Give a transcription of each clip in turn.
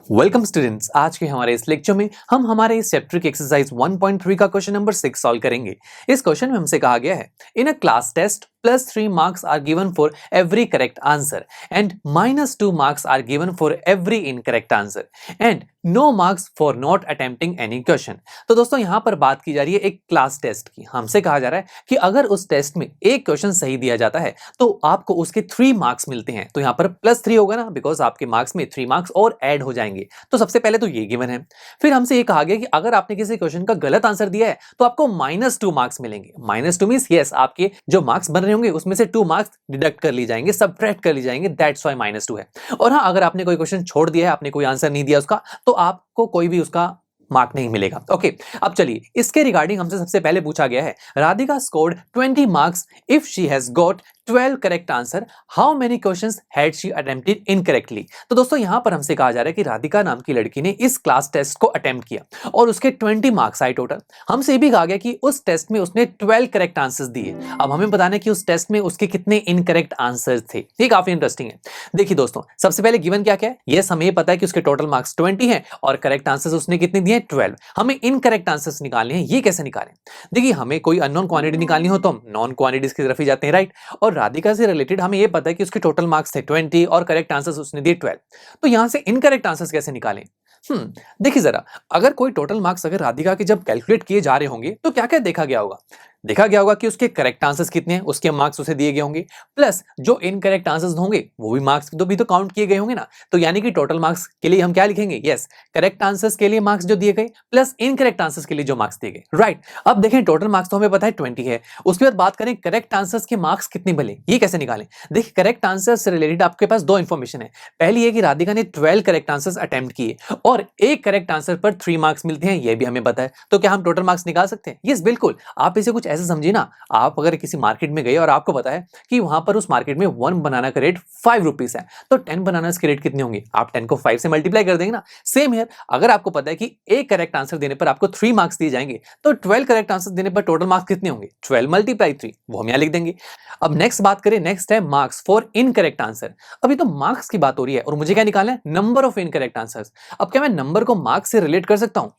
Welcome students, आज के हमारे इस लेक्चर में हम हमारे इस चैप्टर की एक्सरसाइज 1.3 का क्वेश्चन नंबर 6 सॉल्व करेंगे। इस क्वेश्चन में हमसे कहा गया है, in a class test +3 marks are given for every correct answer and -2 marks are given for every incorrect answer and no marks for not attempting any question. तो दोस्तों यहाँ पर बात की जा रही है एक क्लास टेस्ट की। हमसे कहा जा रहा है कि अगर उस टेस्ट में एक क्वेश्चन सही दिया जाता है तो आपको उसके 3 मार्क्स मिलते हैं। तो यहाँ पर +3 होगा ना, बिकॉज आपके मार्क्स में 3 मार्क्स और ऐड हो जाएंगे। तो सबसे पहले तो ये गिवन है। फिर हमसे ये कहा गया कि अगर आपने किसी क्वेश्चन का गलत आंसर दिया है तो आपको -2 मार्क्स मिलेंगे। -2 मींस यस, आपके जो मार्क्स बन रहे होंगे उसमें से 2 मार्क्स डिडक्ट कर ली जाएंगे, सबट्रैक्ट कर ली जाएंगे, दैट्स व्हाई -2 है। और हाँ, अगर आपने कोई क्वेश्चन छोड़ दिया है, आपने कोई आंसर नहीं दिया उसका, तो आपको कोई भी उसका मार्क नहीं मिलेगा। ओके, अब चलिए इसके रिगार्डिंग हमसे सबसे पहले पूछा गया है, Radhika scored 20 marks if she has got 12 correct answer, how many questions had she attempted incorrectly. तो दोस्तों यहाँ पर हमसे कहा जा रहा है कि राधिका नाम की लड़की ने इस क्लास टेस्ट को अटेम्प्ट किया और उसके 20 मार्क्स आए टोटल। हमसे ये भी कहा गया कि उस टेस्ट में उसने 12 करेक्ट आंसर्स दिए। अब हमें बताना है कि उस टेस्ट में उसके कितने इनकरेक्ट आंसर्स थे। ये काफी इंटरेस्टिंग है। देखिए दोस्तों, सबसे पहले गिवन क्या क्या है, यस हमें पता है कि उसके टोटल मार्क्स 20 हैं और करेक्ट आंसर्स उसने कितने दिए, 12। हमें इनकरेक्ट आंसर्स निकालने हैं। ये कैसे निकालें? देखिए, हमें कोई अननोन क्वांटिटी निकालनी हो तो हम नॉन क्वांटिटीज की तरफ ही जाते हैं, राइट। और राधिका से रिलेटेड हमें ये पता है कि उसके टोटल मार्क्स थे 20 और करेक्ट आंसर्स उसने दिए 12। तो यहां से इनकरेक्ट आंसर्स कैसे निकालें? देखिए जरा, अगर कोई टोटल मार्क्स अगर राधिका के जब कैलकुलेट किए जा रहे होंगे तो क्या क्या देखा गया होगा? देखा गया होगा कि उसके करेक्ट आंसर्स कितने हैं, उसके मार्क्स उसे दिए गए होंगे, प्लस जो इनकरेक्ट आंसर्स होंगे वो भी मार्क्स तो भी तो काउंट किए गए होंगे ना। तो यानी कि टोटल मार्क्स के लिए हम क्या लिखेंगे, यस करेक्ट आंसर्स के लिए मार्क्स जो दिए गए प्लस इनकरेक्ट आंसर्स के लिए जो मार्क्स दिए गए, राइट। अब देखें, टोटल मार्क्स तो हमें पता है 20 है। उसके बाद बात करें करेक्ट आंसर्स के मार्क्स कितने बने, ये कैसे निकालें? देखिए, करेक्ट आंसर से रिलेटेड आपके पास दो इंफॉर्मेशन है। पहली है कि राधिका ने 12 करेक्ट आंसर्स अटेम्प्ट किए और एक करेक्ट आंसर पर 3 मार्क्स मिलते हैं, ये भी हमें पता है। तो क्या हम टोटल मार्क्स निकाल सकते हैं? यस बिल्कुल। आप इसे कुछ ऐसे समझिए ना, आप अगर किसी मार्केट में गए और आपको पता है कि वहां पर उस मार्केट में 1 बनाना का रेट 5 रुपीज है, तो 10 बनाना के रेट कितने होंगे? आप 10 को 5 से मल्टीप्लाई कर देंगे ना। सेम हियर, अगर आपको पता है कि एक करेक्ट आंसर देने पर आपको 3 मार्क्स दिए जाएंगे, तो 12 करेक्ट आंसर देने पर टोटल मार्क्स कितने होंगे? 12 मल्टीप्लाई 3, वो हम यहां लिख देंगे। अब नेक्स्ट बात करें, नेक्स्ट है मार्क्स फॉर इनकरेक्ट आंसर। अभी तो मार्क्स की बात हो रही है और मुझे क्या निकालना है, नंबर ऑफ इनकरेक्ट आंसर्स। अब क्या मैं नंबर को मार्क्स से रिलेट कर सकता हूं?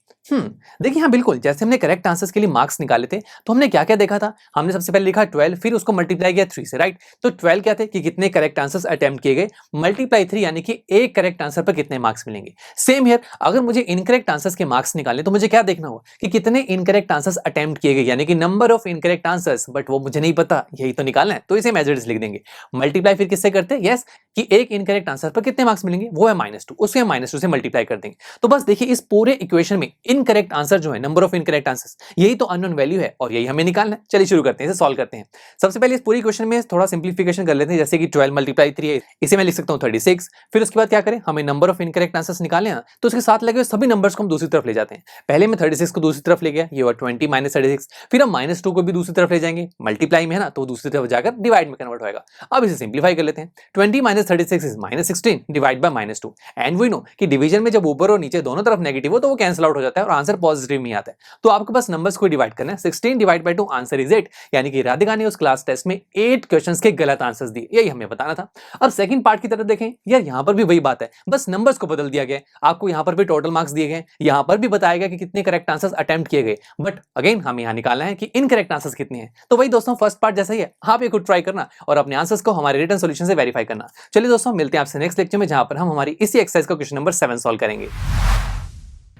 देखिए, हाँ बिल्कुल। जैसे हमने करेक्ट आंसर्स के लिए मार्क्स निकाले थे, तो हमने क्या क्या देखा था? हमने सबसे पहले लिखा 12, फिर उसको मल्टीप्लाई किया 3 से, राइट। तो 12 क्या थे कि कितने करेक्ट आंसर्स अटेम्प्ट किए गए, मल्टीप्लाई 3 यानी कि एक करेक्ट आंसर पर कितने मार्क्स मिलेंगे। सेम हियर, अगर मुझे इनकरेक्ट आंसर्स के मार्क्स निकालने तो मुझे क्या देखना होगा कि कितने इनकरेक्ट आंसर्स अटेम्प्ट किए गए, यानी कि number of incorrect answers, but वो मुझे नहीं पता, यही तो निकालना है। तो इसे मेजर्स लिख देंगे। मल्टीप्लाई फिर किससे करते हैं, यस कि एक इनकरेक्ट आंसर पर कितने मार्क्स मिलेंगे, वो है -2, उससे हम -2 से मल्टीप्लाई कर देंगे। तो बस देखिए, इस पूरे इक्वेशन में इनकरेक्ट आंसर जो है, नंबर ऑफ इनकरेक्ट आंसर्स, यही तो अननोन वैल्यू है और यही हमें निकालना है। चलिए शुरू करते हैं, इसे सॉल्व करते हैं। सबसे पहले इस पूरी क्वेश्चन में थोड़ा सिंप्लीफिकेशन कर लेते हैं। जैसे कि 12 मल्टीप्लाई 3 है, इसे मैं लिख सकता हूं 36। फिर उसके बाद क्या करें, हमें नंबर ऑफ इनकरेक्ट आंसर्स निकालने हैं, तो उसके साथ लगे हुए सभी नंबर्स को हम दूसरी तरफ ले जाते हैं। पहले मैं 36 को दूसरी तरफ ले गया, ये हुआ 20 - 36। फिर हम -2 को भी दूसरी तरफ ले जाएंगे, मल्टीप्लाई में है ना, तो दूसरी तरफ जाकर डिवाइड में कन्वर्ट होगा। अब इसे सिंप्लीफाई कर लेते हैं। 20 - 36 is -16 divide by -2 and we know कि डिवीजन में जब ऊपर और नीचे दोनों तरफ नेगेटिव हो तो वो कैंसिल आउट हो जाता है और आंसर पॉजिटिव में आता है। तो आपके पास नंबर्स को डिवाइड करना है। 16 डिवाइड बाय 2 आंसर इज 8, यानी कि राधिका ने उस क्लास टेस्ट में 8 क्वेश्चंस के गलत आंसर्स दिए, यही हमें बताना था। अब सेकंड पार्ट की तरफ देखें, यार यहां पर भी वही बात है, बस नंबर्स को बदल दिया गया। आपको यहां पर भी टोटल मार्क्स दिए गए, यहां पर भी बताया गया कि कितने करेक्ट आंसर्स अटेम्प्ट किए गए, बट अगेन हमें यहां निकालना है कि इनकरेक्ट आंसर्स कितने हैं। तो वही दोस्तों, फर्स्ट पार्ट जैसा ही है, आप ये खुद ट्राई करना और अपने आंसर्स को हमारे रिटन सॉल्यूशन से वेरीफाई करना। चलिए दोस्तों, मिलते हैं आपसे नेक्स्ट लेक्चर में, जहां पर हम हमारी इसी एक्सरसाइज का क्वेश्चन नंबर 7 सॉल्व करेंगे।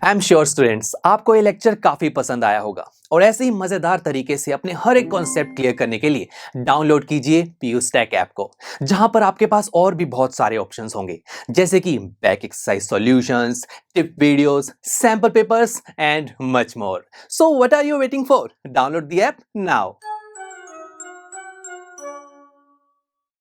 आई एम श्योर स्टूडेंट्स, आपको ये लेक्चर काफी पसंद आया होगा और ऐसे ही मजेदार तरीके से अपने हर एक कॉन्सेप्ट क्लियर करने के लिए डाउनलोड कीजिए पीयू स्टैक ऐप को, जहां पर आपके पास और भी बहुत सारे ऑप्शंस होंगे, जैसे कि back exercise solutions, tip videos, sample papers and much more. So what are you waiting for? Download the app now.